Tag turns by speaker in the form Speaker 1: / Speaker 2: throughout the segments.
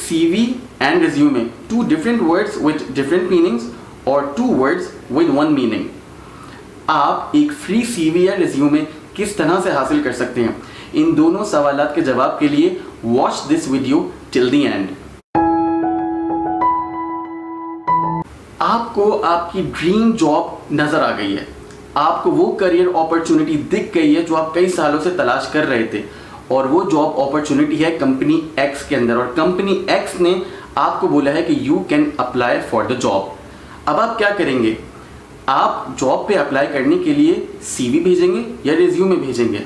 Speaker 1: CV and resume two different words with different meanings और two words with one meaning? आप एक free CV या resume किस तरह से हासिल कर सकते हैं? इन दोनों सवालात के जवाब के लिए watch this video till the end. आपको आपकी ड्रीम जॉब नजर आ गई है, आपको वो करियर अपॉर्चुनिटी दिख गई है जो आप कई सालों से तलाश कर रहे थे, और वो जॉब अपॉर्चुनिटी है कंपनी एक्स के अंदर, और कंपनी एक्स ने आपको बोला है कि you can apply for the job. अब आप क्या करेंगे? आप जॉब पे अप्लाई करने के लिए सीवी भेजेंगे या रिज्यूमे भेजेंगे?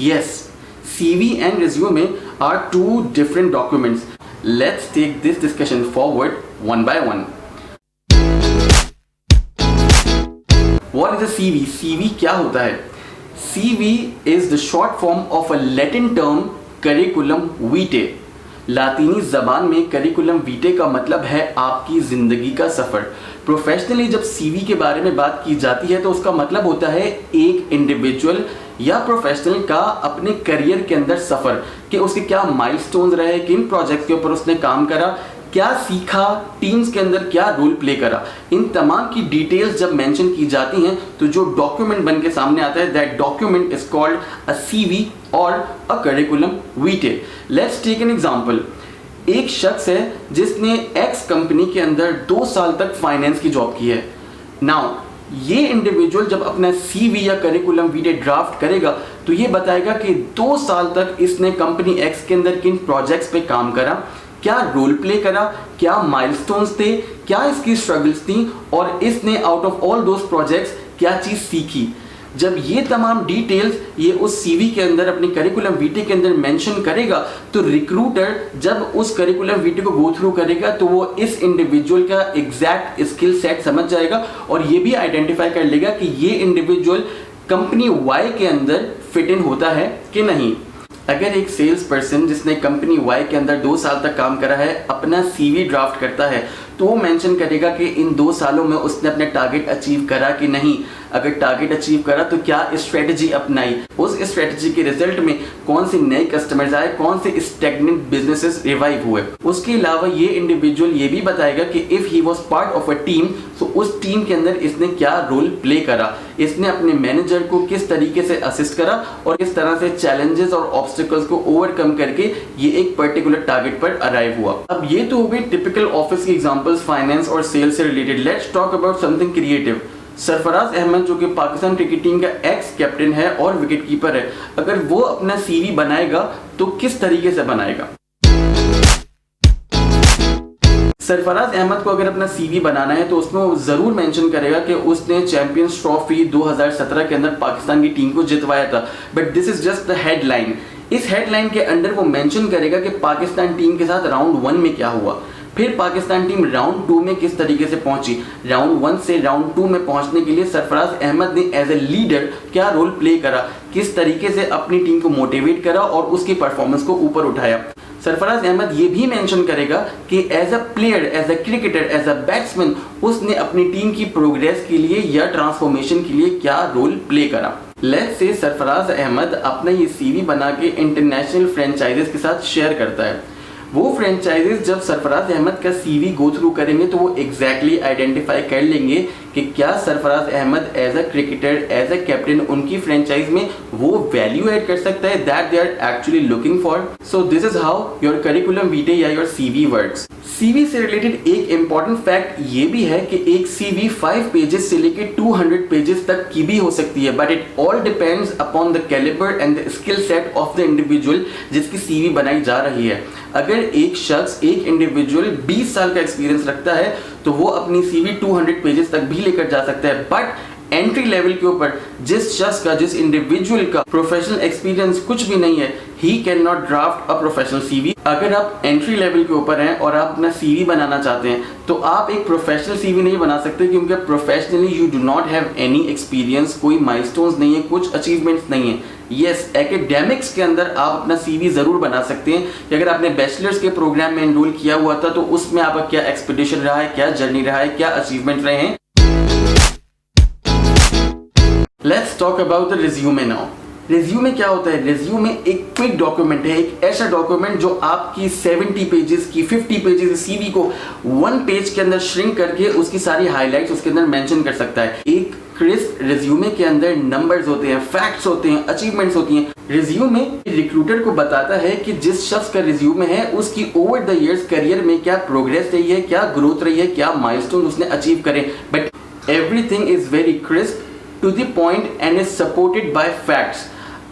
Speaker 1: Yes, CV and resume are two different documents. Let's take this discussion forward one by one. What is a CV? CV क्या होता है? CV is the short form of a Latin term curriculum vitae। लातीनी जबान में curriculum वीटे का मतलब है आपकी जिंदगी का सफर। प्रोफेशनली जब सीवी के बारे में बात की जाती है तो उसका मतलब होता है एक इंडिविजुअल या प्रोफेशनल का अपने करियर के अंदर सफर, कि उसके क्या माइलस्टोन्स रहे, किन प्रोजेक्ट्स के ऊपर उसने काम करा, क्या सीखा, टीम्स के अंदर क्या रोल प्ले करा, इन तमाम की डिटेल्स जब मेंशन की जाती हैं तो जो डॉक्यूमेंट बन के सामने आता है, that document is called a CV और a curriculum vitae. Let's take an example. एक शख्स है जिसने एक्स कंपनी के अंदर 2 साल तक फाइनेंस की जॉब की है। नाउ ये इंडिविजुअल जब अपना सीवी या करिकुलम वीटे ड्राफ्ट करेगा तो ये बताएगा कि 2 साल तक इसने कंपनी एक्स के अंदर किन प्रोजेक्ट्स पे काम करा, क्या रोल प्ले करा, क्या माइलस्टोन्स थे, क्या इसकी स्ट्रगल्स थी, और इसने out of all those projects क्या चीज सीखी। जब ये तमाम डिटेल्स ये उस सीवी के अंदर अपनी करिकुलम वीटे के अंदर मेंशन करेगा तो रिक्रूटर जब उस करिकुलम वीटे को गो थ्रू करेगा तो वो इस इंडिविजुअल का एग्जैक्ट स्किल सेट समझ जाएगा और ये भी आइडेंटिफाई कर लेगा कि ये इंडिविजुअल कंपनी वाई के अंदर फिट इन होता है कि नहीं। अगर एक सेल्स पर्सन जिसने कंपनी वाई के अंदर 2 साल तक काम करा है अपना सीवी ड्राफ्ट करता है तो वो मेंशन करेगा कि इन 2 सालों में उसने अपने टारगेट अचीव करा कि नहीं। अगर टारगेट अचीव करा तो क्या स्ट्रेटजी अपनाई, उस स्ट्रेटजी के रिजल्ट में कौन से नए कस्टमर्स आए, कौन से स्टैग्नेंट बिजनेसेस रिवाइव हुए। उसके अलावा ये इंडिविजुअल ये भी बताएगा कि if he was part of a team तो उस टीम के अंदर इसने क्या रोल प्ले करा, इसने अपने मैनेजर को किस तरीके से असिस्ट करा और किस तरह से चैलेंजेस और ऑब्स्टिकल्स को ओवरकम करके ये एक पर्टिकुलर टारगेट पर अराइव हुआ। अब ये तो हो गई टिपिकल ऑफिस की एग्जांपल्स फाइनेंस और सेल्स से रिलेटेड। Let's talk about something creative. Sarfaraz Ahmed जो कि पाकिस्तान क्रिकेट टीम का एक्स कैप्टन है और विकेट कीपर है, अगर वो अपना सीवी बनाएगा तो किस तरीके से बनाएगा? सरफराज अहमद को अगर अपना सीवी बनाना है तो उसमें वो जरूर मेंशन करेगा कि उसने चैंपियंस ट्रॉफी 2017 के अंदर पाकिस्तान की टीम को जितवाया था, but this is just the headline. इस हेडलाइन के अंदर वो मेंशन करेगा कि पाकिस्तान टीम के साथ राउंड 1 में क्या हुआ, फिर पाकिस्तान टीम राउंड 2 में किस तरीके से पहुंची, राउंड 1 से राउंड 2 में पहुंचने के लिए सरफराज अहमद ने एज ए लीडर क्या रोल प्ले करा, किस तरीके से अपनी टीम को मोटिवेट करा और उसकी परफॉर्मेंस को ऊपर उठाया। सरफराज अहमद ये भी मेंशन करेगा कि as a player, as a cricketer, as a batsman उसने अपनी टीम की प्रोग्रेस के लिए या ट्रांसफॉर्मेशन के लिए क्या रोल प्ले करा। लेट्स से सरफराज अहमद अपना ये सीवी बना के इंटरनेशनल फ्रेंचाइजेस के साथ शेयर करता है। वो फ्रेंचाइजेस जब सरफराज अहमद का सीवी गो थ्रू करेंगे तो वो एग्जैक्टली आइडेंटिफाई कर लेंगे कि क्या Sarfaraz Ahmed as a cricketer, as a captain उनकी फ्रेंचाइज में वो वैल्यू ऐड कर सकता है that they are actually looking for. So this is how your curriculum vitae या योर सीवी वर्क्स। सीवी से रिलेटेड एक इंपॉर्टेंट फैक्ट ये भी है कि एक सीवी 5 पेजेस से लेकर 200 पेजेस तक की भी हो सकती है, but it all depends upon the calibre and the skill set of the individual जिसकी सीवी बनाई जा रही है। अगर एक शख्स, एक इंडिविजुअल 20 साल का एक्सपीरियंस रखता है तो वो अपनी सीवी 200 पेजेस तक भी लेकर जा सकता है, बट एंट्री लेवल के ऊपर जिस शख्स का, जिस इंडिविजुअल का प्रोफेशनल एक्सपीरियंस कुछ भी नहीं है, he can not draft a professional CV. अगर आप एंट्री लेवल के ऊपर हैं और आप अपना सीवी बनाना चाहते हैं तो आप एक प्रोफेशनल सीवी नहीं बना सकते क्योंकि professionally you do not have any experience, कोई माइलस्टोन्स नहीं है, कुछ अचीवमेंट्स नहीं है। यस, एकेडमिक्स के अंदर आप अपना सीवी जरूर बना सकते हैं कि अगर आपने बैचलर्स के प्रोग्राम में एनरोल किया हुआ था तो उसमें आपका क्या एक्सपीडिशन रहा है, क्या जर्नी रहा है, क्या अचीवमेंट रहे हैं। Let's talk about the resume now. Resume क्या होता है? रिज्यूमे एक क्विक डॉक्यूमेंट है, एक ऐसा डॉक्यूमेंट जो आपकी 70 पेजेस की 50 पेजेस सीवी को 1 पेज के अंदर श्रिंक करके उसकी सारी हाइलाइट्स उसके अंदर मेंशन कर सकता है। एक क्रिस्प रिज्यूमे के अंदर नंबर्स होते हैं, फैक्ट्स होते हैं, अचीवमेंट्स होती हैं। रिज्यूमे रिक्रूटर को बताता है कि जिस शख्स का रिज्यूमे है उसकी ओवर द इयर्स करियर में क्या प्रोग्रेस रही है, क्या ग्रोथ रही है, क्या माइलस्टोन उसने अचीव करे। But everything is very crisp, to the point and is supported by facts.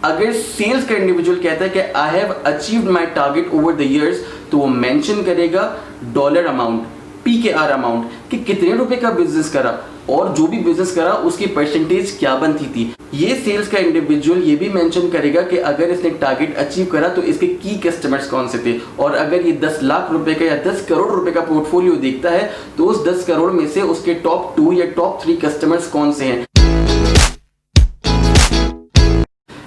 Speaker 1: अगर सेल्स का इंडिविजुअल कहता है कि I have achieved my target over the years, तो वो मेंशन करेगा डॉलर अमाउंट, PKR अमाउंट, कि कितने रुपए का बिजनेस करा और जो भी बिजनेस करा उसकी परसेंटेज क्या बनती थी। ये सेल्स का इंडिविजुअल ये भी मेंशन करेगा कि अगर इसने टारगेट अचीव करा तो इसके की कस्टमर्स कौन से थे, और अगर ये 10 लाख रुपए का या 10 करोड़ रुपए का पोर्टफोलियो देखता है तो उस 10 करोड़ में से उसके टॉप 2 या टॉप 3 कस्टमर्स कौन से हैं।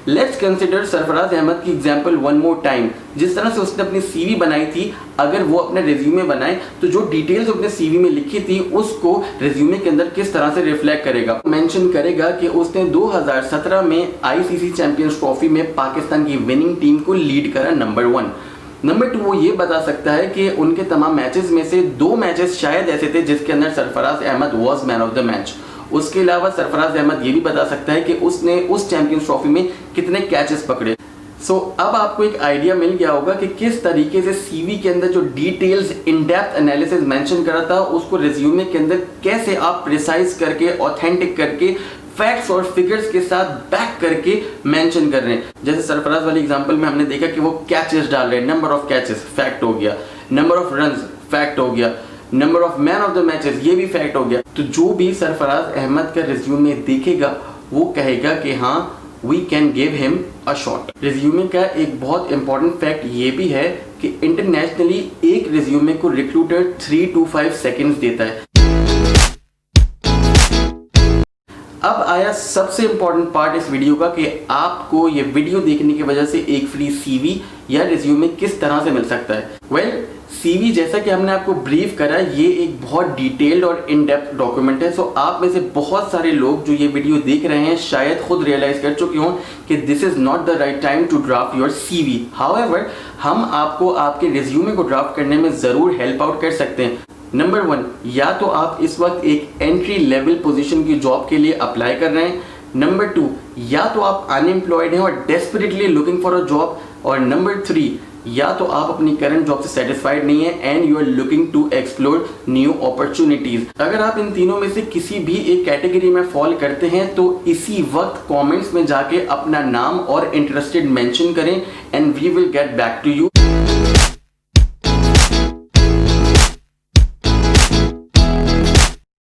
Speaker 1: लेट्स कंसिडर सरफराज अहमद की एग्जाम्पल वन मोर टाइम। जिस तरह से उसने अपनी सीवी बनाई थी, अगर वो अपने रिज्यूमे बनाए तो जो डिटेल्स अपने सीवी में लिखी थी उसको रिज्यूमे के अंदर किस तरह से रिफ्लेक्ट करेगा। मेंशन करेगा कि उसने 2017 में ICC चैंपियंस ट्रॉफी में पाकिस्तान की विनिंग टीम को लीड करा नंबर 1। नंबर 2 वो ये बता सकता है कि उनके तमाम मैचेस में से 2 मैचेस शायद ऐसे थे जिसके अंदर Sarfaraz Ahmed was man of the match. उसके अलावा सरफराज अहमद ये भी बता सकता है कि उसने उस चैंपियंस ट्रॉफी में कितने कैचेस पकड़े। अब आपको एक आइडिया मिल गया होगा कि किस तरीके से सीवी के अंदर जो details in depth analysis mention करा था उसको रिज्यूमे के अंदर कैसे आप प्रिसाइज करके, ऑथेंटिक करके, फैक्ट्स और फिगर्स के साथ बैक करके मेंशन कर रहे हैं। जैसे सरफराज वाली एग्जांपल में हमने देखा कि वो कैचेस डाल रहे हैं, नंबर ऑफ कैचेस फैक्ट हो गया, नंबर ऑफ रन्स फैक्ट हो गया, number of man of the matches ये भी फैक्ट हो गया। तो जो भी सरफराज अहमद का रिज्यूमे देखेगा वो कहेगा कि हाँ, we can give him a shot. Resume का एक बहुत इंपॉर्टेंट फैक्ट ये भी है कि इंटरनेशनली एक रिज्यूमे को रिक्रूटर 3 to 5 सेकेंड्स देता है। अब आया सबसे इंपॉर्टेंट पार्ट इस वीडियो का कि आपको ये वीडियो देखने की वजह से एक फ्री सीवी या रिज्यूमे किस तरह से मिल सकता है। सीवी जैसा कि हमने आपको ब्रीफ करा, ये एक बहुत डिटेल्ड और इन डेप्थ डॉक्यूमेंट है। सो आप में से बहुत सारे लोग जो ये वीडियो देख रहे हैं शायद खुद रियलाइज कर चुके हों कि this is not the right time to draft your CV. However, हम आपको आपके रिज्यूमे को ड्राफ्ट करने में जरूर हेल्प आउट कर सकते हैं। नंबर 1, या तो आप इस वक्त एक एंट्री लेवल पोजीशन की जॉब के लिए अप्लाई कर रहे हैं। नंबर 2, या तो आप अनएम्प्लॉयड हैं और desperately looking for a job. और नंबर 3, या तो आप अपनी करंट जॉब से सेटिस्फाइड नहीं है and you are looking to explore new opportunities. अगर आप इन तीनों में से किसी भी एक कैटेगरी में फॉल करते हैं तो इसी वक्त कमेंट्स में जाके अपना नाम और इंटरेस्टेड मेंशन करें and we will get back to you.